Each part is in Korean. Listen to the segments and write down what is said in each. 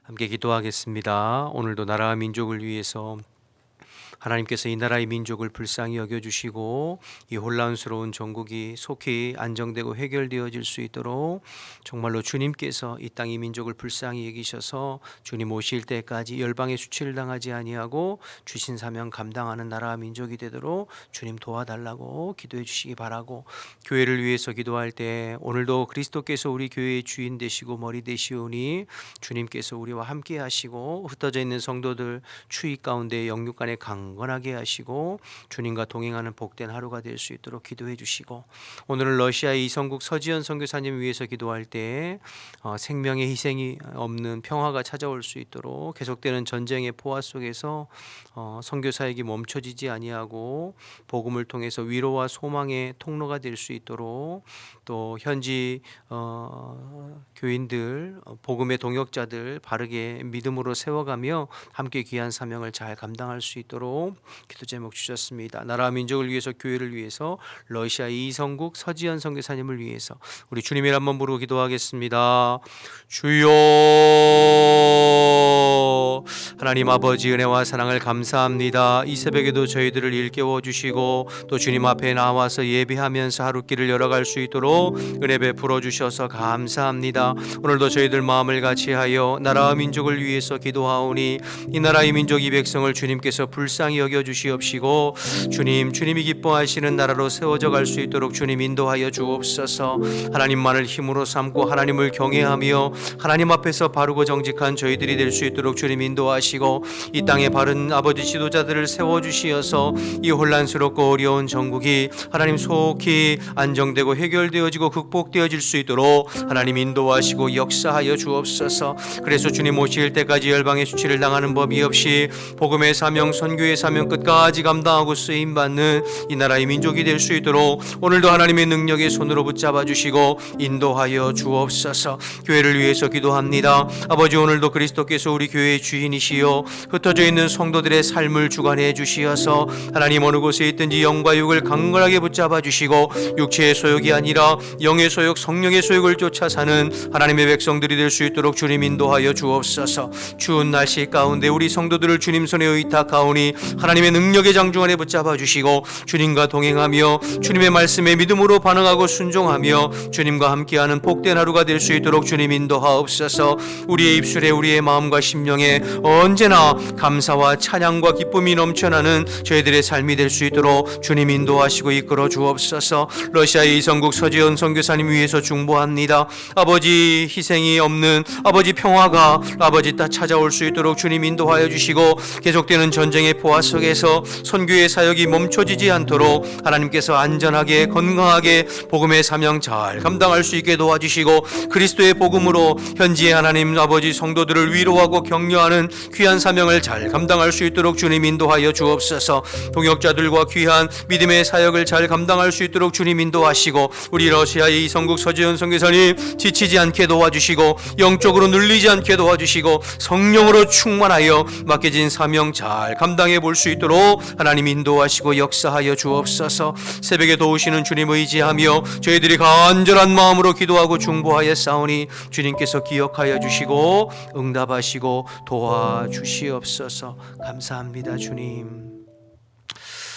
함께 기도하겠습니다. 오늘도 나라와 민족을 위해서 하나님께서 이 나라의 민족을 불쌍히 여겨주시고 이 혼란스러운 전국이 속히 안정되고 해결되어질 수 있도록 정말로 주님께서 이 땅의 민족을 불쌍히 여기셔서 주님 오실 때까지 열방의 수치를 당하지 아니하고 주신 사명 감당하는 나라와 민족이 되도록 주님 도와달라고 기도해 주시기 바라고, 교회를 위해서 기도할 때 오늘도 그리스도께서 우리 교회의 주인 되시고 머리 되시오니 주님께서 우리와 함께 하시고 흩어져 있는 성도들 추위 가운데 영육 간에 강건하게 하시고 주님과 동행하는 복된 하루가 될 수 있도록 기도해 주시고, 오늘은 러시아의 이성국 서지연 선교사님 위해서 기도할 때 생명의 희생이 없는 평화가 찾아올 수 있도록 계속되는 전쟁의 포화 속에서 선교사역이 멈춰지지 아니하고 복음을 통해서 위로와 소망의 통로가 될 수 있도록, 또 현지 교인들 복음의 동역자들 바르게 믿음으로 세워가며 함께 귀한 사명을 잘 감당할 수 있도록 기도 제목 주셨습니다. 나라 민족을 위해서, 교회를 위해서, 러시아 이성국 서지연 선교사님을 위해서 우리 주님을 한번 부르고 기도하겠습니다. 주여, 하나님 아버지 은혜와 사랑을 감사합니다. 이 새벽에도 저희들을 일깨워 주시고 또 주님 앞에 나와서 예배하면서 하루길을 열어갈 수 있도록 은혜 베풀어 주셔서 감사합니다. 오늘도 저희들 마음을 같이하여 나라와 민족을 위해서 기도하오니 이 나라의 민족 이 백성을 주님께서 불쌍히 여겨 주시옵시고 주님이 기뻐하시는 나라로 세워져 갈 수 있도록 주님 인도하여 주옵소서. 하나님만을 힘으로 삼고 하나님을 경외하며 하나님 앞에서 바르고 정직한 저희들이 될 수 있도록 주님 인도하시고 이 땅에 바른 아버지 지도자들을 세워주시어서 이 혼란스럽고 어려운 전국이 하나님 속히 안정되고 해결되어지고 극복되어질 수 있도록 하나님 인도하시고 역사하여 주옵소서. 그래서 주님 오실 때까지 열방의 수치를 당하는 법이 없이 복음의 사명, 선교의 사명 끝까지 감당하고 쓰임받는 이 나라의 민족이 될 수 있도록 오늘도 하나님의 능력의 손으로 붙잡아 주시고 인도하여 주옵소서. 교회를 위해서 기도합니다. 아버지, 오늘도 그리스도께서 우리 교회의 주인이시요 흩어져 있는 성도들의 삶을 주관해 주시어서 하나님 어느 곳에 있든지 영과 육을 강건하게 붙잡아 주시고 육체의 소욕이 아니라 영의 소욕, 성령의 소욕을 쫓아 사는 하나님의 백성들이 될 수 있도록 주님 인도하여 주옵소서. 추운 날씨 가운데 우리 성도들을 주님 손에 의탁하오니 하나님의 능력의 장중 안에 붙잡아 주시고 주님과 동행하며 주님의 말씀에 믿음으로 반응하고 순종하며 주님과 함께하는 복된 하루가 될 수 있도록 주님 인도하옵소서. 우리의 입술에, 우리의 마음과 심령에 언제나 감사와 찬양과 기쁨이 넘쳐나는 저희들의 삶이 될 수 있도록 주님 인도하시고 이끌어 주옵소서. 러시아의 이성국 서지연 선교사님 위해서 중보합니다. 아버지, 희생이 없는 아버지 평화가 아버지 딱 찾아올 수 있도록 주님 인도하여 주시고 계속되는 전쟁의 포화 속에서 선교의 사역이 멈춰지지 않도록 하나님께서 안전하게 건강하게 복음의 사명 잘 감당할 수 있게 도와주시고 그리스도의 복음으로 현지의 하나님 아버지 성도들을 위로하고 격려하는 귀한 사명을 잘 감당할 수 있도록 주님 인도하여 주옵소서. 동역자들과 귀한 믿음의 사역을 잘 감당할 수 있도록 주님 인도하시고 우리 러시아의 이성국 서지연 선교사님 지치지 않게 도와주시고 영적으로 눌리지 않게 도와주시고 성령으로 충만하여 맡겨진 사명 잘 감당해 볼 수 있도록 하나님 인도하시고 역사하여 주옵소서. 새벽에 도우시는 주님 의지하며 저희들이 간절한 마음으로 기도하고 중보하여 싸우니 주님께서 기억하여 주시고 응답하시고 도와주시옵소서. 감사합니다. 주님.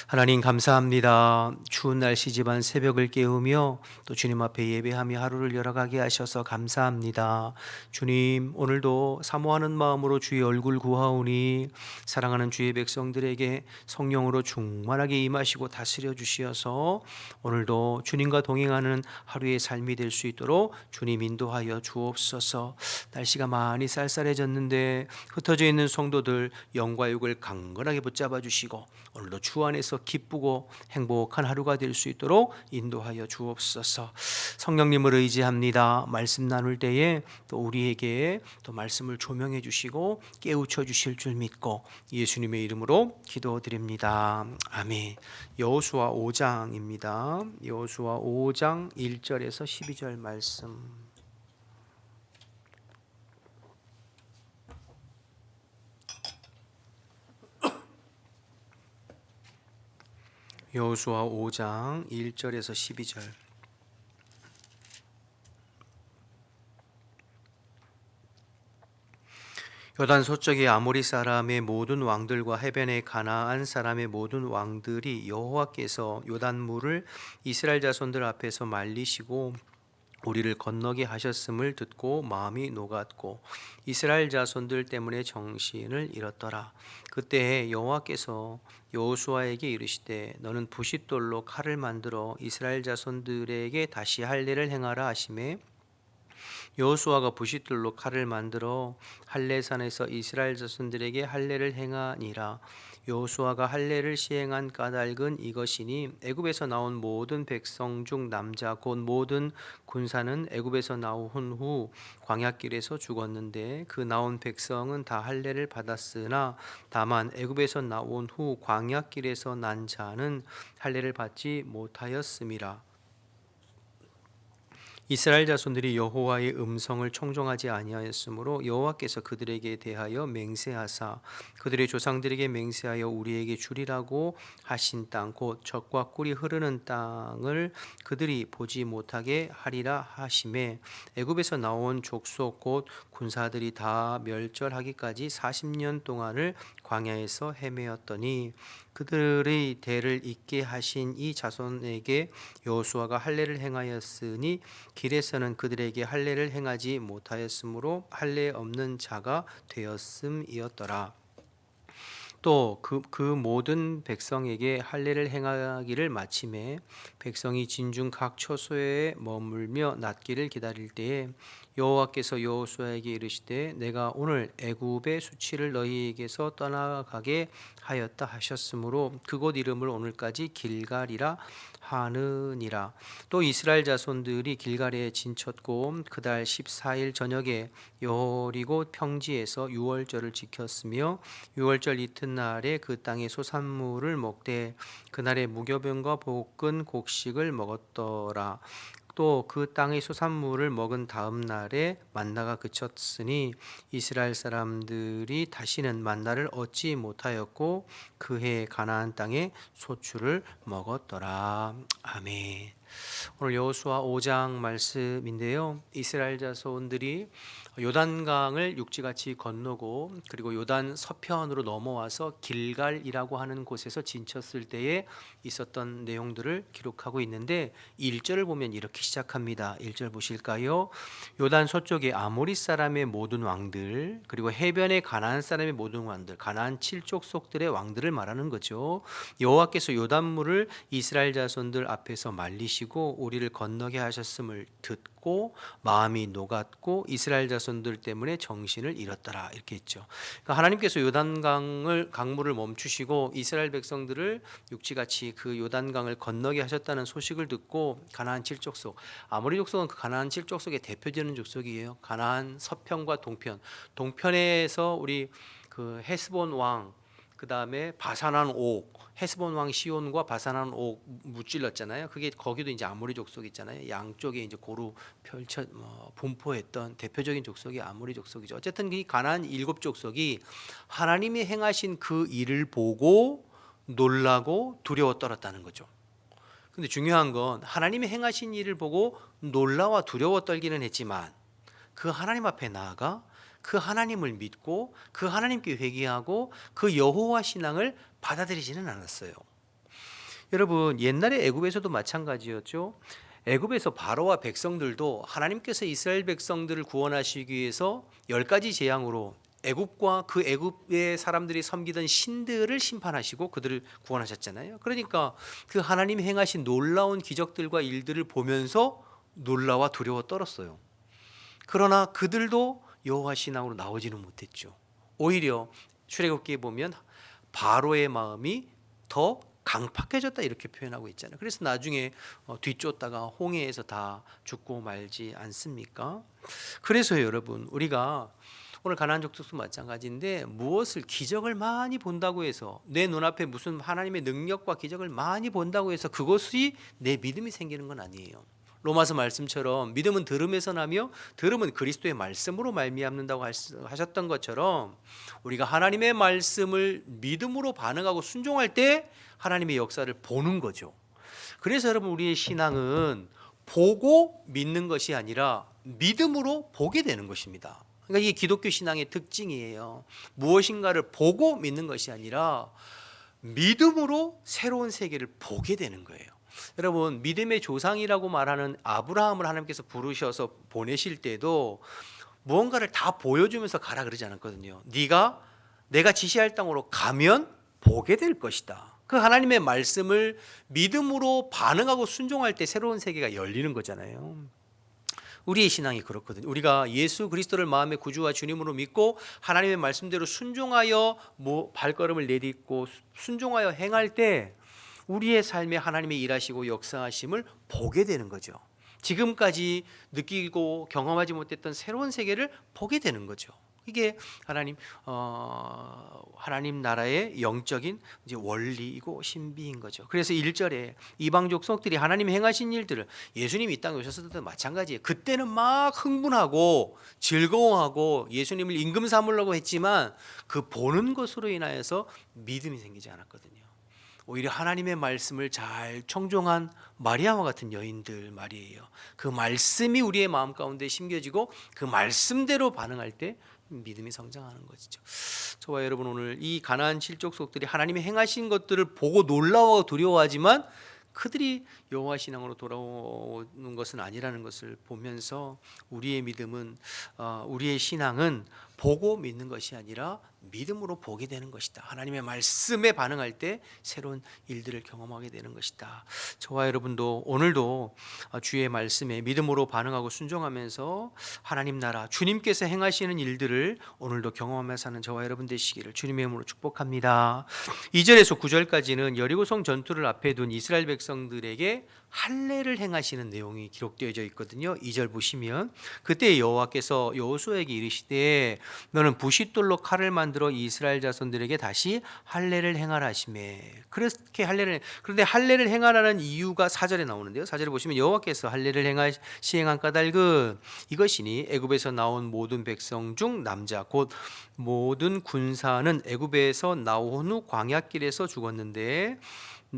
하나님 감사합니다. 추운 날씨지만 새벽을 깨우며 또 주님 앞에 예배하며 하루를 열어가게 하셔서 감사합니다. 주님, 오늘도 사모하는 마음으로 주의 얼굴 구하오니 사랑하는 주의 백성들에게 성령으로 충만하게 임하시고 다스려 주시어서 오늘도 주님과 동행하는 하루의 삶이 될 수 있도록 주님 인도하여 주옵소서. 날씨가 많이 쌀쌀해졌는데 흩어져 있는 성도들 영과 육을 강건하게 붙잡아 주시고 오늘도 주 안에서 기쁘고 행복한 하루가 될 수 있도록 인도하여 주옵소서. 성령님을 의지합니다. 말씀 나눌 때에 또 우리에게 또 말씀을 조명해 주시고 깨우쳐 주실 줄 믿고 예수님의 이름으로 기도드립니다. 아멘. 여호수아 5장입니다. 여호수아 5장 1절에서 12절 말씀. 여호수아 5장 1절에서 12절. 요단 서쪽의 아모리 사람의 모든 왕들과 해변의 가나안 사람의 모든 왕들이 여호와께서 요단물을 이스라엘 자손들 앞에서 말리시고 우리를 건너게 하셨음을 듣고 마음이 녹았고 이스라엘 자손들 때문에 정신을 잃었더라. 그때 여호와께서 여호수아에게 이르시되 너는 부싯돌로 칼을 만들어 이스라엘 자손들에게 다시 할례를 행하라 하시매 여호수아가 부싯돌로 칼을 만들어 할례산에서 이스라엘 자손들에게 할례를 행하니라. 여호수아가 할례를 시행한 까닭은 이것이니 애굽에서 나온 모든 백성 중 남자 곧 모든 군사는 애굽에서 나온 후 광야길에서 죽었는데 그 나온 백성은 다 할례를 받았으나 다만 애굽에서 나온 후 광야길에서 난 자는 할례를 받지 못하였음이라. 이스라엘 자손들이 여호와의 음성을 청종하지 아니하였으므로 여호와께서 그들에게 대하여 맹세하사 그들의 조상들에게 맹세하여 우리에게 주리라고 하신 땅 곧 젖과 꿀이 흐르는 땅을 그들이 보지 못하게 하리라 하시매 애굽에서 나온 족속 곧 군사들이 다 멸절하기까지 40년 동안을 광야에서 헤매었더니 그들의 대를 잇게 하신 이 자손에게 여호수아가 할례를 행하였으니 길에서는 그들에게 할례를 행하지 못하였으므로 할례 없는 자가 되었음이었더라. 또 그 모든 백성에게 할례를 행하기를 마침에 백성이 진중 각 처소에 머물며 낫기를 기다릴 때에 여호와께서 여호수아에게 이르시되 내가 오늘 애굽의 수치를 너희에게서 떠나가게 하였다 하셨으므로 그곳 이름을 오늘까지 길갈이라 하느니라. 또 이스라엘 자손들이 길갈에 진쳤고 그달 14일 저녁에 여리고 평지에서 유월절을 지켰으며 유월절 이튿날에 그 땅의 소산물을 먹되 그날에 무교병과 볶은 곡식을 먹었더라. 또 그 땅의 소산물을 먹은 다음 날에 만나가 그쳤으니 이스라엘 사람들이 다시는 만나를 얻지 못하였고 그해 가나안 땅에 소출을 먹었더라. 아멘. 오늘 여호수아 5장 말씀인데요. 이스라엘 자손들이 요단강을 육지같이 건너고 그리고 요단 서편으로 넘어와서 길갈이라고 하는 곳에서 진쳤을 때에 있었던 내용들을 기록하고 있는데 1절을 보면 이렇게 시작합니다. 1절 보실까요? 요단 서쪽의 아모리 사람의 모든 왕들 그리고 해변의 가나안 사람의 모든 왕들 가나안 7족속들의 왕들을 말하는 거죠. 여호와께서 요단물을 이스라엘 자손들 앞에서 말리시고 우리를 건너게 하셨음을 듣고 마음이 녹았고 이스라엘 자손들 때문에 정신을 잃었더라 이렇게 했죠. 그러니까 하나님께서 강물을 멈추시고 이스라엘 백성들을 육지같이 그 요단강을 건너게 하셨다는 소식을 듣고 가나안 7족속 아모리 족속은 그 가나안 7족속의 대표되는 족속이에요. 가나안 서편과 동편에서 우리 그 헤스본 왕 그 다음에 바산한 옥, 헤스본 왕 시온과 바산한 옥 무찔렀잖아요. 그게 거기도 이제 아모리 족속 있잖아요. 양쪽에 이제 고루 펼쳐 분포했던 대표적인 족속이 아모리 족속이죠. 어쨌든 이 가나안 7족속이 하나님이 행하신 그 일을 보고 놀라고 두려워 떨었다는 거죠. 근데 중요한 건 하나님이 행하신 일을 보고 놀라와 두려워 떨기는 했지만 그 하나님 앞에 나아가 그 하나님을 믿고 그 하나님께 회개하고 그 여호와 신앙을 받아들이지는 않았어요. 여러분 옛날에 애굽에서도 마찬가지였죠. 애굽에서 바로와 백성들도 하나님께서 이스라엘 백성들을 구원하시기 위해서 10가지 재앙으로 애굽과 그 애굽의 사람들이 섬기던 신들을 심판하시고 그들을 구원하셨잖아요. 그러니까 그 하나님이 행하신 놀라운 기적들과 일들을 보면서 놀라와 두려워 떨었어요. 그러나 그들도 여호와 신앙으로 나오지는 못했죠. 오히려 출애굽기에 보면 바로의 마음이 더 강팍해졌다 이렇게 표현하고 있잖아요. 그래서 나중에 뒤쫓다가 홍해에서 다 죽고 말지 않습니까? 그래서 여러분 우리가 오늘 가나안 족속도 마찬가지인데 무엇을 기적을 많이 본다고 해서 내 눈앞에 무슨 하나님의 능력과 기적을 많이 본다고 해서 그것이 내 믿음이 생기는 건 아니에요. 로마서 말씀처럼 믿음은 들음에서 나며 들음은 그리스도의 말씀으로 말미암는다고 하셨던 것처럼 우리가 하나님의 말씀을 믿음으로 반응하고 순종할 때 하나님의 역사를 보는 거죠. 그래서 여러분 우리의 신앙은 보고 믿는 것이 아니라 믿음으로 보게 되는 것입니다. 그러니까 이게 기독교 신앙의 특징이에요. 무엇인가를 보고 믿는 것이 아니라 믿음으로 새로운 세계를 보게 되는 거예요. 여러분, 믿음의 조상이라고 말하는 아브라함을 하나님께서 부르셔서 보내실 때도 무언가를 다 보여주면서 가라 그러지 않았거든요. 네가 내가 지시할 땅으로 가면 보게 될 것이다. 그 하나님의 말씀을 믿음으로 반응하고 순종할 때 새로운 세계가 열리는 거잖아요. 우리의 신앙이 그렇거든요. 우리가 예수 그리스도를 마음의 구주와 주님으로 믿고 하나님의 말씀대로 순종하여 발걸음을 내딛고 순종하여 행할 때 우리의 삶에 하나님의 일하시고 역사하심을 보게 되는 거죠. 지금까지 느끼고 경험하지 못했던 새로운 세계를 보게 되는 거죠. 이게 하나님 나라의 영적인 이제 원리이고 신비인 거죠. 그래서 1절에 이방 족속들이 하나님 행하신 일들을 예수님이 이 땅에 오셨을 때도 마찬가지예요. 그때는 막 흥분하고 즐거워하고 예수님을 임금 삼으려고 했지만 그 보는 것으로 인하여서 믿음이 생기지 않았거든요. 오히려 하나님의 말씀을 잘 청종한 마리아와 같은 여인들 말이에요. 그 말씀이 우리의 마음 가운데 심겨지고 그 말씀대로 반응할 때 믿음이 성장하는 것이죠. 저와 여러분, 오늘 이 가나안 칠족속들이 하나님이 행하신 것들을 보고 놀라워 두려워하지만 그들이 여호와 신앙으로 돌아오는 것은 아니라는 것을 보면서 우리의 믿음은 우리의 신앙은 보고 믿는 것이 아니라 믿음으로 보게 되는 것이다. 하나님의 말씀에 반응할 때 새로운 일들을 경험하게 되는 것이다. 저와 여러분도 오늘도 주의 말씀에 믿음으로 반응하고 순종하면서 하나님 나라 주님께서 행하시는 일들을 오늘도 경험하며 사는 저와 여러분 되시기를 주님의 이름으로 축복합니다. 2절에서 9절까지는 여리고성 전투를 앞에 둔 이스라엘 백성들에게 할례를 행하시는 내용이 기록되어져 있거든요. 2절 보시면 그때 여호와께서 여호수아에게 이르시되 너는 부싯돌로 칼을 만들어 이스라엘 자손들에게 다시 할례를 행하라 하시매. 그렇게 그런데 할례를 행하라는 이유가 4절에 나오는데요. 4절에 보시면 여호와께서 할례를 시행한 까닭은 이것이니 애굽에서 나온 모든 백성 중 남자 곧 모든 군사는 애굽에서 나온 후 광야길에서 죽었는데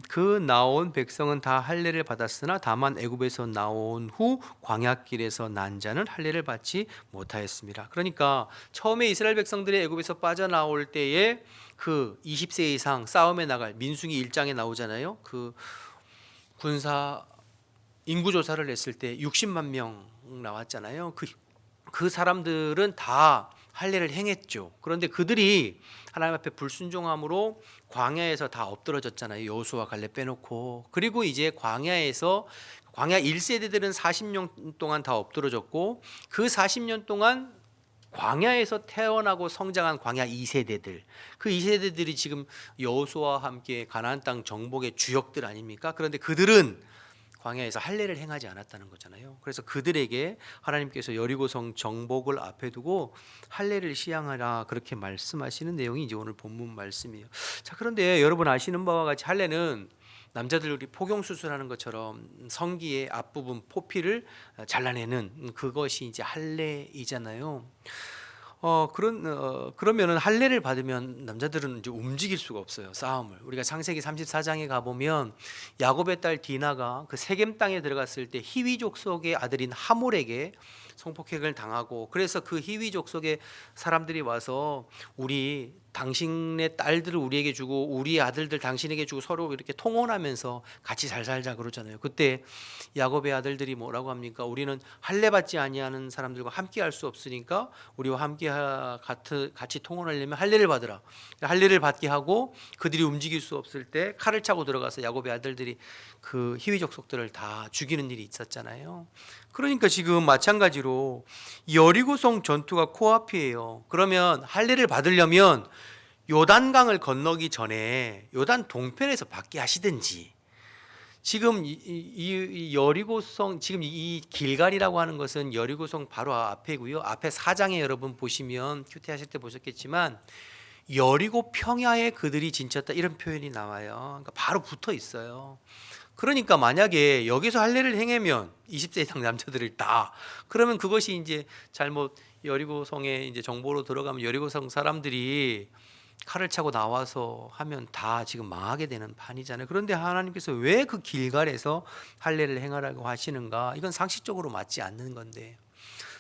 그 나온 백성은 다 할례를 받았으나 다만 애굽에서 나온 후 광야길에서 난 자는 할례를 받지 못하였습니다. 그러니까 처음에 이스라엘 백성들이 애굽에서 빠져나올 때에 그 20세 이상 싸움에 나갈 민수기 1장에 나오잖아요. 그 군사 인구 조사를 했을 때 60만 명 나왔잖아요. 그 사람들은 다 할례를 행했죠. 그런데 그들이 하나님 앞에 불순종함으로 광야에서 다 엎드러졌잖아요. 여호수아 갈렙 빼놓고. 그리고 이제 광야 1세대들은 40년 동안 다 엎드러졌고 그 40년 동안 광야에서 태어나고 성장한 광야 2세대들, 그 2세대들이 지금 여호수아와 함께 가나안 땅 정복의 주역들 아닙니까? 그런데 그들은 광야에서 할례를 행하지 않았다는 거잖아요. 그래서 그들에게 하나님께서 여리고성 정복을 앞에 두고 할례를 시행하라 그렇게 말씀하시는 내용이 이제 오늘 본문 말씀이에요. 자, 그런데 여러분 아시는 바와 같이 할례는 남자들이 폭경 수술하는 것처럼 성기의 앞부분 포피를 잘라내는 그것이 이제 할례이잖아요. 그러면은 할례를 받으면 남자들은 이제 움직일 수가 없어요. 싸움을. 우리가 창세기 34장에 가 보면 야곱의 딸 디나가 그 세겜 땅에 들어갔을 때 히위 족속의 아들인 하몰에게 성폭행을 당하고, 그래서 그 히위 족속의 사람들이 와서 우리 당신의 딸들을 우리에게 주고 우리 아들들 당신에게 주고 서로 이렇게 통혼하면서 같이 잘 살자 그러잖아요. 그때 야곱의 아들들이 뭐라고 합니까? 우리는 할례 받지 아니하는 사람들과 함께 할 수 없으니까 우리와 함께 같이 통혼하려면 할례를 받으라. 할례를 받게 하고 그들이 움직일 수 없을 때 칼을 차고 들어가서 야곱의 아들들이 그 히위 족속들을 다 죽이는 일이 있었잖아요. 그러니까 지금 마찬가지로 여리고성 전투가 코앞이에요. 그러면 할례를 받으려면 요단강을 건너기 전에 요단 동편에서 받게 하시든지, 지금 이 여리고성, 지금 이 길갈이라고 하는 것은 여리고성 바로 앞에고요. 앞에 4장에 여러분 보시면 큐티 하실 때 보셨겠지만 여리고 평야에 그들이 진쳤다 이런 표현이 나와요. 그러니까 바로 붙어 있어요. 그러니까 만약에 여기서 할례를 행하면 20세 이상 남자들을 다, 그러면 그것이 이제 잘못 여리고성에 이제 정보로 들어가면 여리고성 사람들이 칼을 차고 나와서 하면 다 지금 망하게 되는 판이잖아요. 그런데 하나님께서 왜 그 길갈에서 할례를 행하라고 하시는가? 이건 상식적으로 맞지 않는 건데,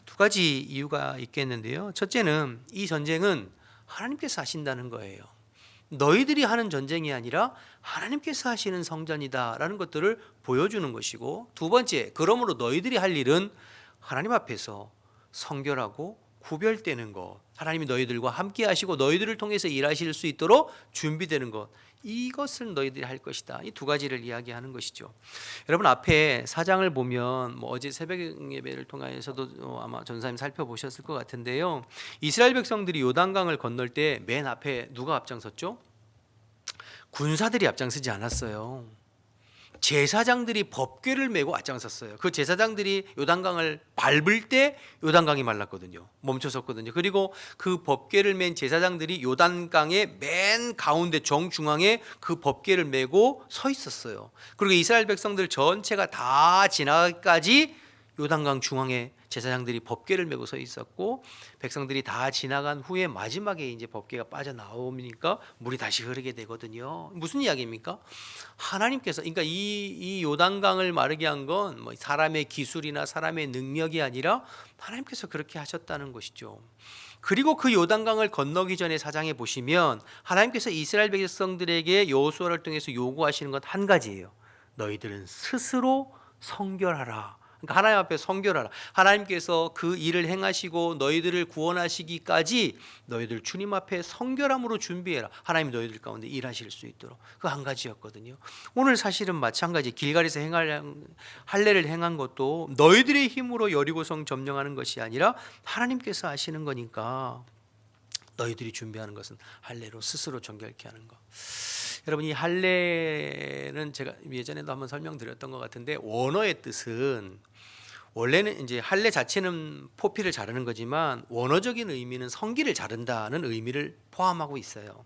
두 가지 이유가 있겠는데요. 첫째는 이 전쟁은 하나님께서 하신다는 거예요. 너희들이 하는 전쟁이 아니라 하나님께서 하시는 성전이다라는 것들을 보여주는 것이고, 두 번째, 그러므로 너희들이 할 일은 하나님 앞에서 성결하고 구별되는 것, 하나님이 너희들과 함께 하시고 너희들을 통해서 일하실 수 있도록 준비되는 것, 이것을 너희들이 할 것이다. 이 두 가지를 이야기하는 것이죠. 여러분, 앞에 사장을 보면 어제 새벽 예배를 통해서도 아마 전사님 살펴보셨을 것 같은데요. 이스라엘 백성들이 요단강을 건널 때 맨 앞에 누가 앞장섰죠? 군사들이 앞장서지 않았어요. 제사장들이 법궤를 메고 앞장섰어요. 그 제사장들이 요단강을 밟을 때 요단강이 말랐거든요. 멈춰섰거든요. 그리고 그 법궤를 맨 제사장들이 요단강의 맨 가운데 정중앙에 그 법궤를 메고 서 있었어요. 그리고 이스라엘 백성들 전체가 다 지나가기까지 요단강 중앙에 제사장들이 법궤를 메고 서 있었고, 백성들이 다 지나간 후에 마지막에 이제 법궤가 빠져나오니까 물이 다시 흐르게 되거든요. 무슨 이야기입니까? 하나님께서, 그러니까 이 요단강을 마르게 한 건 뭐 사람의 기술이나 사람의 능력이 아니라 하나님께서 그렇게 하셨다는 것이죠. 그리고 그 요단강을 건너기 전에 사장에 보시면 하나님께서 이스라엘 백성들에게 여호수아를 통해서 요구하시는 건 한 가지예요. 너희들은 스스로 성결하라. 그러니까 하나님 앞에 성결하라. 하나님께서 그 일을 행하시고 너희들을 구원하시기까지 너희들 주님 앞에 성결함으로 준비해라. 하나님 너희들 가운데 일하실 수 있도록. 그 한 가지였거든요. 오늘 사실은 마찬가지, 길갈에서 할례를 행한 것도 너희들의 힘으로 여리고성 점령하는 것이 아니라 하나님께서 하시는 거니까 너희들이 준비하는 것은 할례로 스스로 정결케 하는 것. 여러분, 이 할례는 제가 예전에도 한번 설명드렸던 것 같은데, 원어의 뜻은 원래는 이제 할례 자체는 포피를 자르는 거지만 원어적인 의미는 성기를 자른다는 의미를 포함하고 있어요.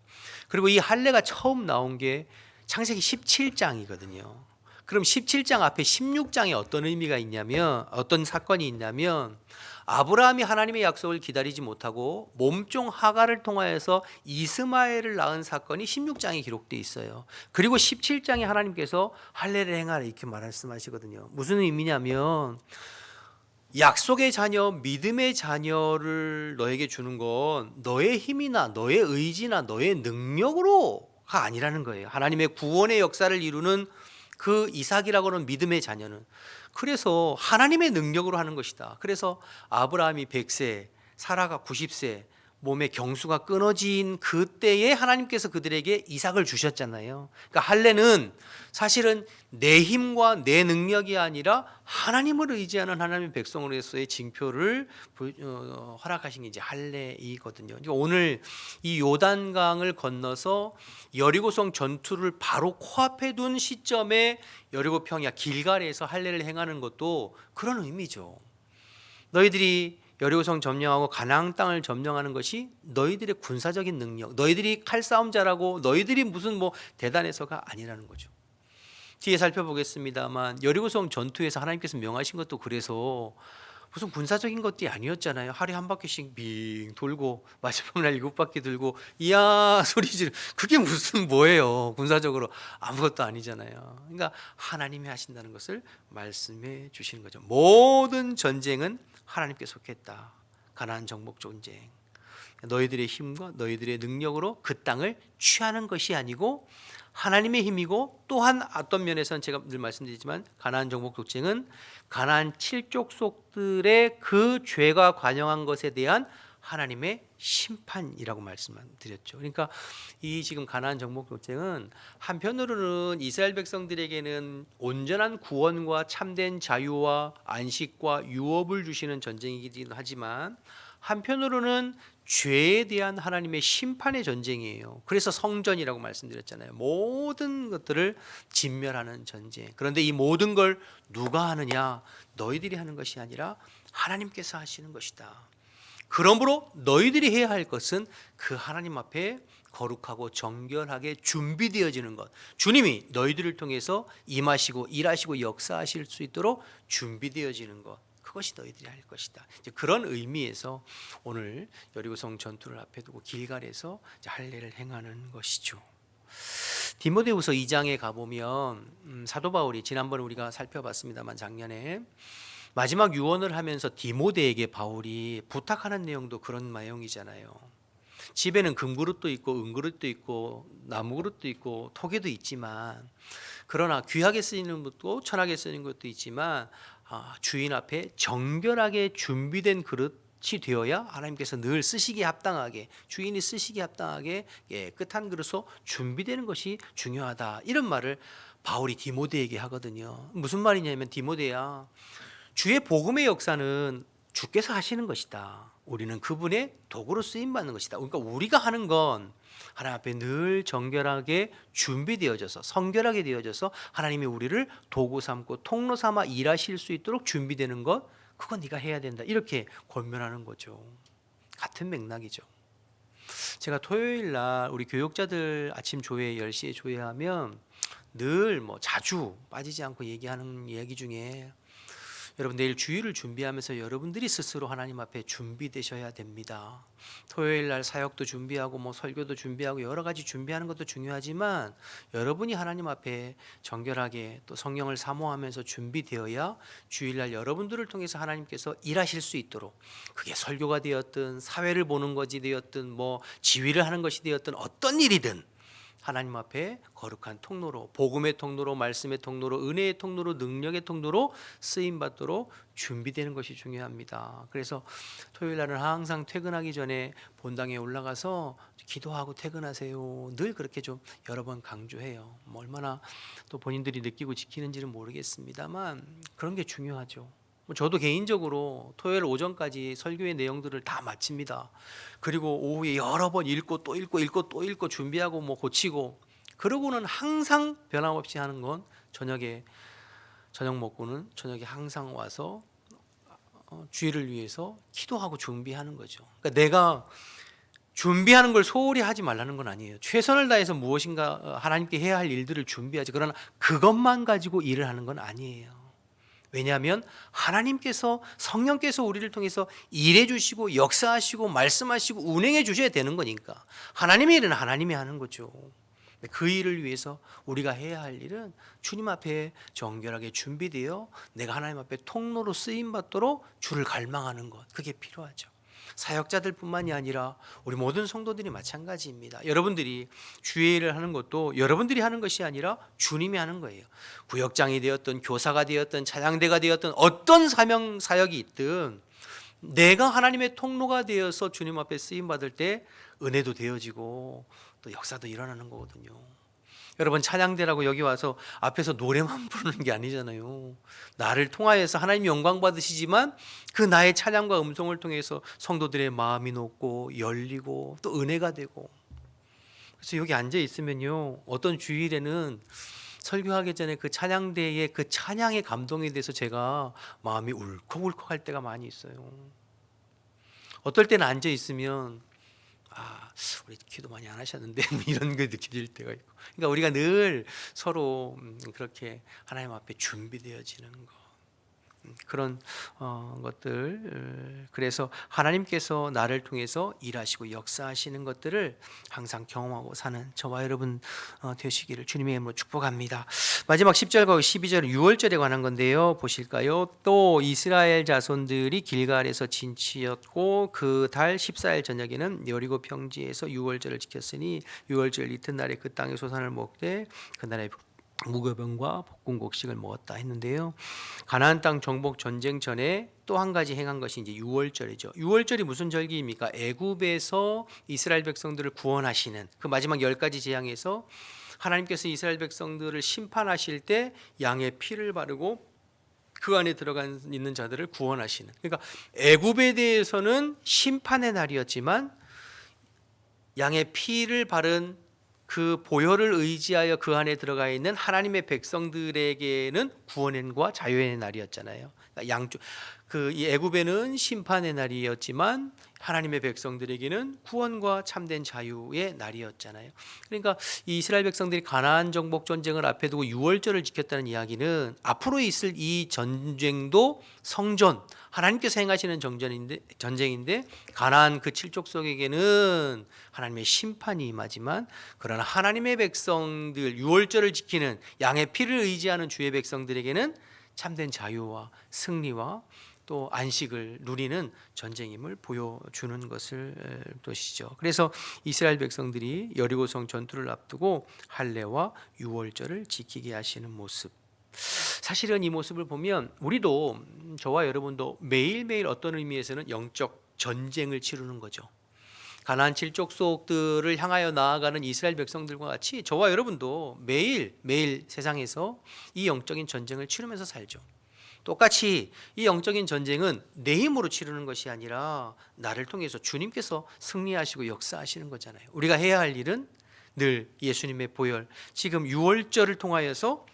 그리고 이 할례가 처음 나온 게 창세기 17장이거든요. 그럼 17장 앞에 16장에 어떤 의미가 있냐면, 어떤 사건이 있냐면, 아브라함이 하나님의 약속을 기다리지 못하고 몸종 하갈을 통하여서 이스마엘을 낳은 사건이 16장에 기록되어 있어요. 그리고 17장에 하나님께서 할례를 행하라 이렇게 말씀하시거든요. 무슨 의미냐면, 약속의 자녀, 믿음의 자녀를 너에게 주는 건 너의 힘이나 너의 의지나 너의 능력으로가 아니라는 거예요. 하나님의 구원의 역사를 이루는 그 이삭이라고 하는 믿음의 자녀는 그래서 하나님의 능력으로 하는 것이다. 그래서 아브라함이 100세, 사라가 90세, 몸의 경수가 끊어진 그때에 하나님께서 그들에게 이삭을 주셨잖아요. 그러니까 할례는 사실은 내 힘과 내 능력이 아니라 하나님을 의지하는 하나님의 백성으로서의 징표를 허락하신 게 이제 할례이거든요. 그러니까 오늘 이 요단강을 건너서 여리고성 전투를 바로 코앞에 둔 시점에 여리고 평야 길갈에서 할례를 행하는 것도 그런 의미죠. 너희들이 여리고성 점령하고 가나안 땅을 점령하는 것이 너희들의 군사적인 능력, 너희들이 칼싸움 잘하고 너희들이 무슨 뭐 대단해서가 아니라는 거죠. 뒤에 살펴보겠습니다만 여리고성 전투에서 하나님께서 명하신 것도 그래서 무슨 군사적인 것들이 아니었잖아요. 하루에 한 바퀴씩 빙 돌고 마지막 날 7바퀴 돌고 이야 소리 지르, 그게 무슨 뭐예요. 군사적으로 아무것도 아니잖아요. 그러니까 하나님이 하신다는 것을 말씀해 주시는 거죠. 모든 전쟁은 하나님께 속했다. 가나안 정복 전쟁, 너희들의 힘과 너희들의 능력으로 그 땅을 취하는 것이 아니고 하나님의 힘이고, 또한 어떤 면에서는 제가 늘 말씀드리지만 가나안 정복 전쟁은 가나안 7족속들의 그 죄가 관영한 것에 대한 하나님의 심판이라고 말씀드렸죠. 그러니까 이 지금 가나안 정복 전쟁은 한편으로는 이스라엘 백성들에게는 온전한 구원과 참된 자유와 안식과 유업을 주시는 전쟁이기도 하지만, 한편으로는 죄에 대한 하나님의 심판의 전쟁이에요. 그래서 성전이라고 말씀드렸잖아요. 모든 것들을 진멸하는 전쟁. 그런데 이 모든 걸 누가 하느냐? 너희들이 하는 것이 아니라 하나님께서 하시는 것이다. 그러므로 너희들이 해야 할 것은 그 하나님 앞에 거룩하고 정결하게 준비되어지는 것, 주님이 너희들을 통해서 임하시고 일하시고 역사하실 수 있도록 준비되어지는 것, 그것이 너희들이 할 것이다. 이제 그런 의미에서 오늘 여리고성 전투를 앞에 두고 길갈에서 할례를 행하는 것이죠. 디모데후서 2장에 가보면 사도 바울이 지난번에 우리가 살펴봤습니다만 작년에 마지막 유언을 하면서 디모데에게 바울이 부탁하는 내용도 그런 내용이잖아요. 집에는 금그릇도 있고 은그릇도 있고 나무그릇도 있고 토기도 있지만, 그러나 귀하게 쓰이는 것도 천하게 쓰이는 것도 있지만 주인 앞에 정결하게 준비된 그릇이 되어야 하나님께서 늘 쓰시기에 합당하게, 주인이 쓰시기에 합당하게 깨끗한 그릇으로 준비되는 것이 중요하다. 이런 말을 바울이 디모데에게 하거든요. 무슨 말이냐면, 디모데야, 주의 복음의 역사는 주께서 하시는 것이다. 우리는 그분의 도구로 쓰임 받는 것이다. 그러니까 우리가 하는 건 하나님 앞에 늘 정결하게 준비되어져서, 성결하게 되어져서 하나님이 우리를 도구 삼고 통로 삼아 일하실 수 있도록 준비되는 것, 그건 네가 해야 된다. 이렇게 권면하는 거죠. 같은 맥락이죠. 제가 토요일 날 우리 교육자들 아침 조회 10시에 조회하면 늘 자주 빠지지 않고 얘기하는 이야기 중에, 여러분 내일 주일을 준비하면서 여러분들이 스스로 하나님 앞에 준비되셔야 됩니다. 토요일 날 사역도 준비하고 설교도 준비하고 여러 가지 준비하는 것도 중요하지만, 여러분이 하나님 앞에 정결하게 또 성령을 사모하면서 준비되어야 주일날 여러분들을 통해서 하나님께서 일하실 수 있도록, 그게 설교가 되었든 사회를 보는 것이 되었든 지휘를 하는 것이 되었든 어떤 일이든 하나님 앞에 거룩한 통로로, 복음의 통로로, 말씀의 통로로, 은혜의 통로로, 능력의 통로로 쓰임 받도록 준비되는 것이 중요합니다. 그래서 토요일 날은 항상 퇴근하기 전에 본당에 올라가서 기도하고 퇴근하세요. 늘 그렇게 좀 여러 번 강조해요. 얼마나 또 본인들이 느끼고 지키는지는 모르겠습니다만 그런 게 중요하죠. 저도 개인적으로 토요일 오전까지 설교의 내용들을 다 마칩니다. 그리고 오후에 여러 번 읽고 또 읽고 또 읽고 준비하고 고치고, 그러고는 항상 변함없이 하는 건 저녁에, 저녁 먹고는 저녁에 항상 와서 주일을 위해서 기도하고 준비하는 거죠. 그러니까 내가 준비하는 걸 소홀히 하지 말라는 건 아니에요. 최선을 다해서 무엇인가 하나님께 해야 할 일들을 준비하지, 그러나 그것만 가지고 일을 하는 건 아니에요. 왜냐하면 하나님께서, 성령께서 우리를 통해서 일해 주시고 역사하시고 말씀하시고 운행해 주셔야 되는 거니까, 하나님의 일은 하나님이 하는 거죠. 그 일을 위해서 우리가 해야 할 일은 주님 앞에 정결하게 준비되어 내가 하나님 앞에 통로로 쓰임 받도록 주를 갈망하는 것, 그게 필요하죠. 사역자들 뿐만이 아니라 우리 모든 성도들이 마찬가지입니다. 여러분들이 주의 일을 하는 것도 여러분들이 하는 것이 아니라 주님이 하는 거예요. 구역장이 되었든 교사가 되었든 찬양대가 되었든 어떤 사명 사역이 있든 내가 하나님의 통로가 되어서 주님 앞에 쓰임 받을 때 은혜도 되어지고 또 역사도 일어나는 거거든요. 여러분, 찬양대라고 여기 와서 앞에서 노래만 부르는 게 아니잖아요. 나를 통하여서 하나님 영광 받으시지만 그 나의 찬양과 음성을 통해서 성도들의 마음이 녹고 열리고 또 은혜가 되고. 그래서 여기 앉아 있으면요, 어떤 주일에는 설교하기 전에 그 찬양대의 그 찬양의 감동에 대해서 제가 마음이 울컥울컥 할 때가 많이 있어요. 어떨 때는 앉아 있으면 우리 기도 많이 안 하셨는데 이런 거 느낄 때가 있고. 그러니까 우리가 늘 서로 그렇게 하나님 앞에 준비되어지는 거, 그런 것들. 그래서 하나님께서 나를 통해서 일하시고 역사하시는 것들을 항상 경험하고 사는 저와 여러분 되시기를 주님의 이름으로 축복합니다. 마지막 10절과 12절 6월절에 관한 건데요, 보실까요? 또 이스라엘 자손들이 길갈에서 진치었고 그 달 14일 저녁에는 여리고 평지에서 6월절을 지켰으니 6월절 이튿날에 그 땅의 소산을 먹되 그날의 무교병과 볶음곡식을 먹었다 했는데요, 가나안 땅 정복 전쟁 전에 또 한 가지 행한 것이 이제 유월절이죠. 유월절이 무슨 절기입니까? 애굽에서 이스라엘 백성들을 구원하시는 그 마지막 10가지 재앙에서 하나님께서 이스라엘 백성들을 심판하실 때 양의 피를 바르고 그 안에 들어가 있는 자들을 구원하시는, 그러니까 애굽에 대해서는 심판의 날이었지만 양의 피를 바른 그 보혈을 의지하여 그 안에 들어가 있는 하나님의 백성들에게는 구원과 자유의 날이었잖아요. 그러니까 양쪽, 이 애굽에는 심판의 날이었지만 하나님의 백성들에게는 구원과 참된 자유의 날이었잖아요. 그러니까 이 이스라엘 백성들이 가나안 정복 전쟁을 앞에 두고 유월절을 지켰다는 이야기는 앞으로 있을 이 전쟁도 성전, 하나님께서 행하시는 전쟁인데 가나안 그 칠족속에게는 하나님의 심판이 임하지만, 그러나 하나님의 백성들, 유월절을 지키는 양의 피를 의지하는 주의 백성들에게는 참된 자유와 승리와 또 안식을 누리는 전쟁임을 보여주는 것이죠. 그래서 이스라엘 백성들이 여리고성 전투를 앞두고 할례와 유월절을 지키게 하시는 모습, 사실은 이 모습을 보면 우리도, 저와 여러분도 매일매일 어떤 의미에서는 영적 전쟁을 치르는 거죠. 가나안 7족속들을 향하여 나아가는 이스라엘 백성들과 같이 저와 여러분도 매일 세상에서 이 영적인 전쟁을 치르면서 살죠. 똑같이 이 영적인 전쟁은 내 힘으로 치르는 것이 아니라 나를 통해서 주님께서 승리하시고 역사하시는 거잖아요. 우리가 해야 할 일은 늘 예수님의 보혈, 지금 유월절을 통하여서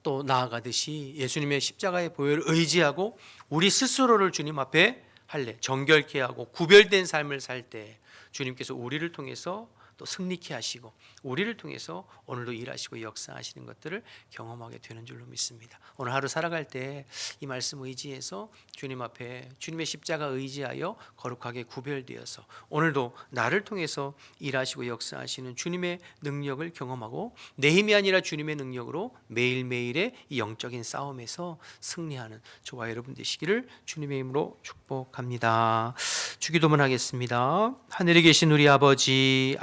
또 나아가듯이 예수님의 십자가의 보혈을 의지하고 우리 스스로를 주님 앞에 할례, 정결케 하고 구별된 삶을 살 때 주님께서 우리를 통해서 또 승리케 하시고 우리를 통해서 오늘도 일하시고 역사하시는 것들을 경험하게 되는 줄로 믿습니다. 오늘 하루 살아갈 때 이 말씀 의지해서 주님 앞에 주님의 십자가 의지하여 거룩하게 구별되어서 오늘도 나를 통해서 일하시고 역사하시는 주님의 능력을 경험하고 내 힘이 아니라 주님의 능력으로 매일매일의 이 영적인 싸움에서 승리하는 저와 여러분 되시기를 주님의 이름으로 축복합니다. 주기도문 하겠습니다. 하늘에 계신 우리 아버지의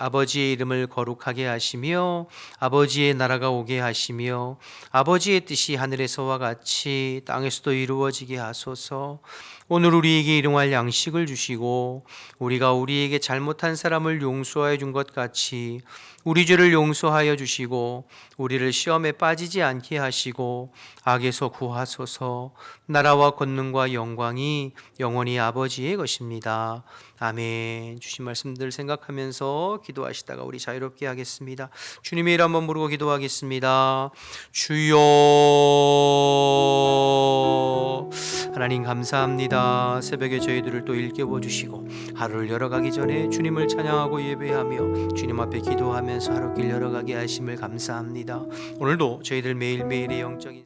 이름을 거룩하게 하시며 아버지의 나라가 오게 하시며 아버지의 뜻이 하늘에서와 같이 땅에서도 이루어지게 하소서. 오늘 우리에게 일용할 양식을 주시고 우리가 우리에게 잘못한 사람을 용서하여 준 것 같이 우리 죄를 용서하여 주시고 우리를 시험에 빠지지 않게 하시고 악에서 구하소서. 나라와 권능과 영광이 영원히 아버지의 것입니다. 아멘. 주신 말씀들 생각하면서 기도하시다가 우리 자유롭게 하겠습니다. 주님의 이름 한번 부르고 기도하겠습니다. 주여, 하나님 감사합니다. 새벽에 저희들을 또 일깨워 주시고 하루를 열어가기 전에 주님을 찬양하고 예배하며 주님 앞에 기도하면서 하루길 열어가게 하심을 감사합니다. 오늘도 저희들 매일매일의 영적인